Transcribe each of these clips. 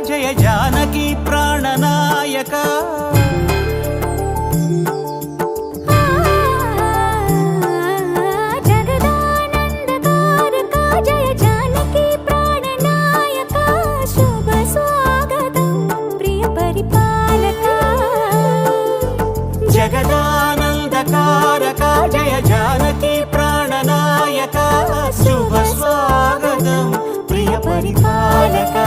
జయ జానకి ప్రాణనాయక జగదానందకారక జయ జానకి ప్రాణనాయక శుభ స్వాగతం ప్రియ పరిపాలక జగదానందకారక జయ జానకి ప్రాణనాయక శుభ స్వాగతం ప్రియ పరిపాలక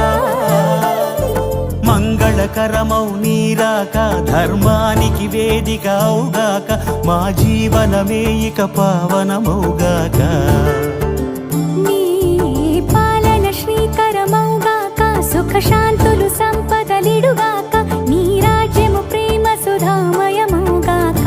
మంగళకరమౌ నీరాక ధర్మానికి వేదిక అవుగాక మా జీవనమే ఇక పావనమౌగాక నీ పాలన శ్రీకరమౌగాక సుఖ శాంతులు సంపదలిడుగాక నీ రాజ్యము ప్రేమ సుధామయమౌగాక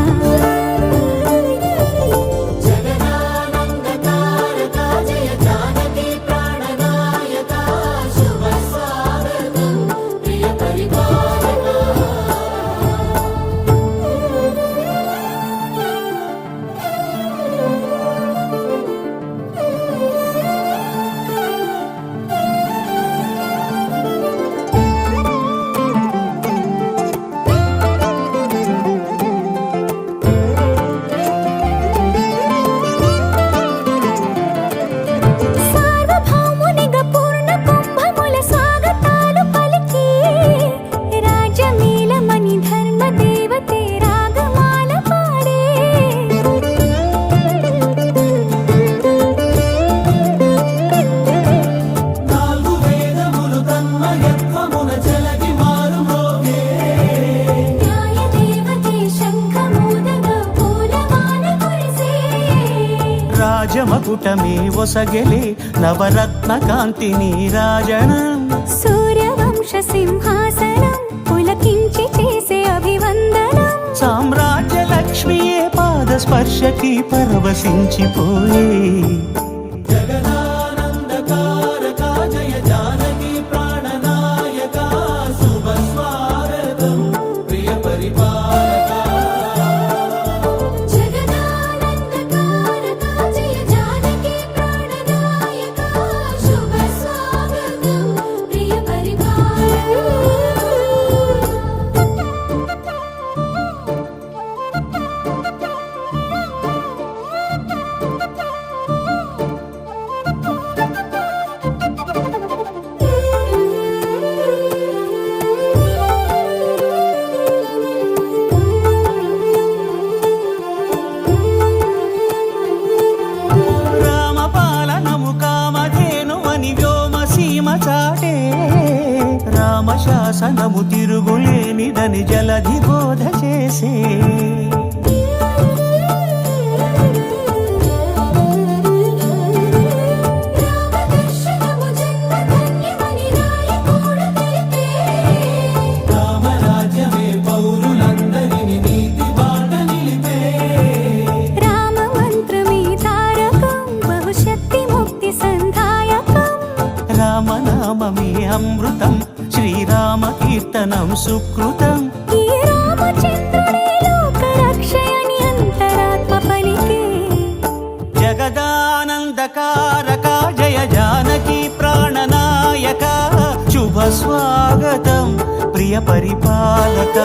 రాజమకుటమే ఒసగెలే నవరత్న కాంతి నీరాజనం సూర్యవంశ సింహాసనం పులకించి చేసే అభివందనం సామ్రాజ్య లక్ష్మియే పాద స్పర్శకి పరవశించిపోయే జగదానందకారక జయ జానకి ప్రాణనాయక శుభ స్వాగతం ప్రియ పరిపాలక చాటే రామశాసనము తిరుగులేనిదని జలధి బోధ చేసే రామరాజ్యమే పౌరులందరినీ నీతి బాట నిలిపే రామ మంత్రమే తారకం బహుశక్తి ముక్తి సంధాయకం రామనామమే అమృతం శ్రీరామ కీర్తనం సుకృతం ఈ రామచంద్రుడే లోక రక్షయని అంతరాత్మ పలికే జగదానందకారక జయ జానకి ప్రాణనాయక శుభ స్వాగతం ప్రియ పరిపాలక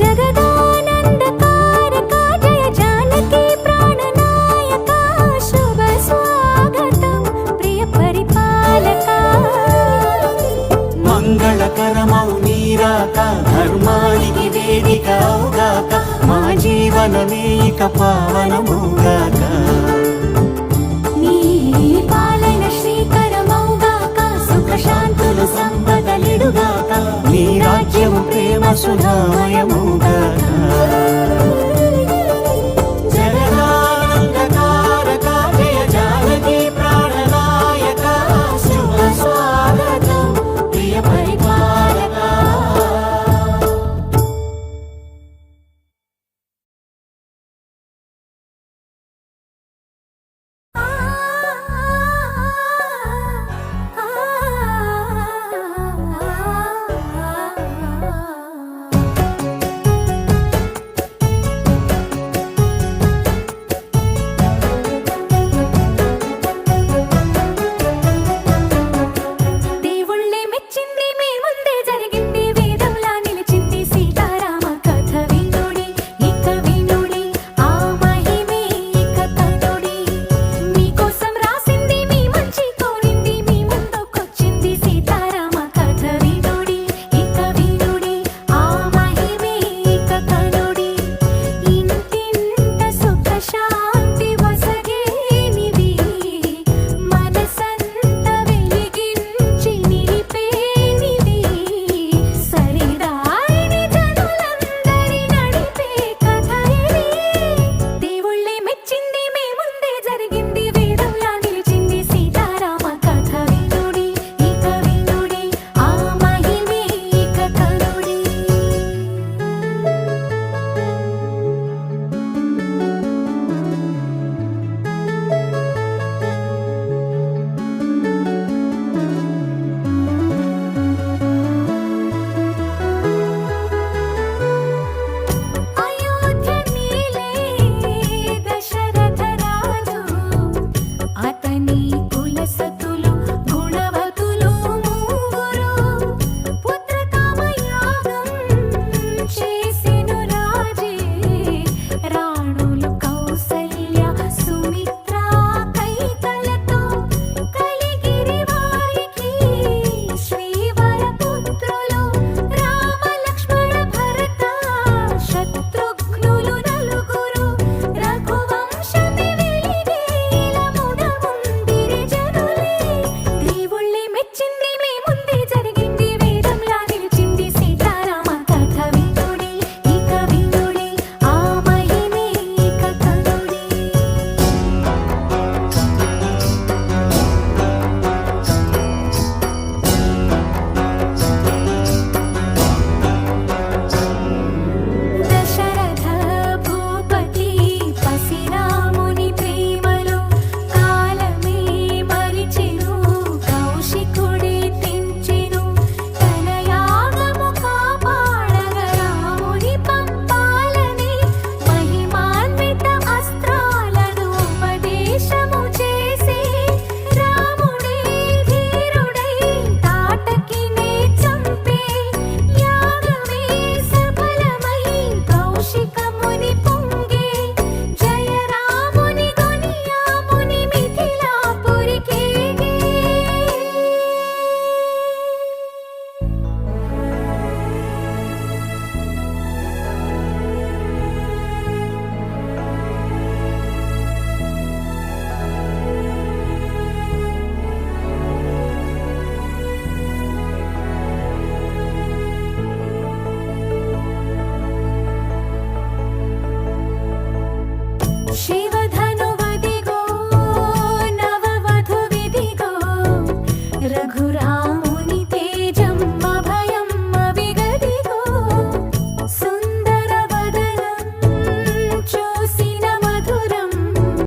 జగదానందకారక జయ జానకి ప్రాణనాయక శుభ స్వాగతం ప్రియ పరిపాలక మంగళకరమౌ నీరాక ధర్మానికి వేదిక అవుగాక మా జీవనమే ఇక పావనమౌగాక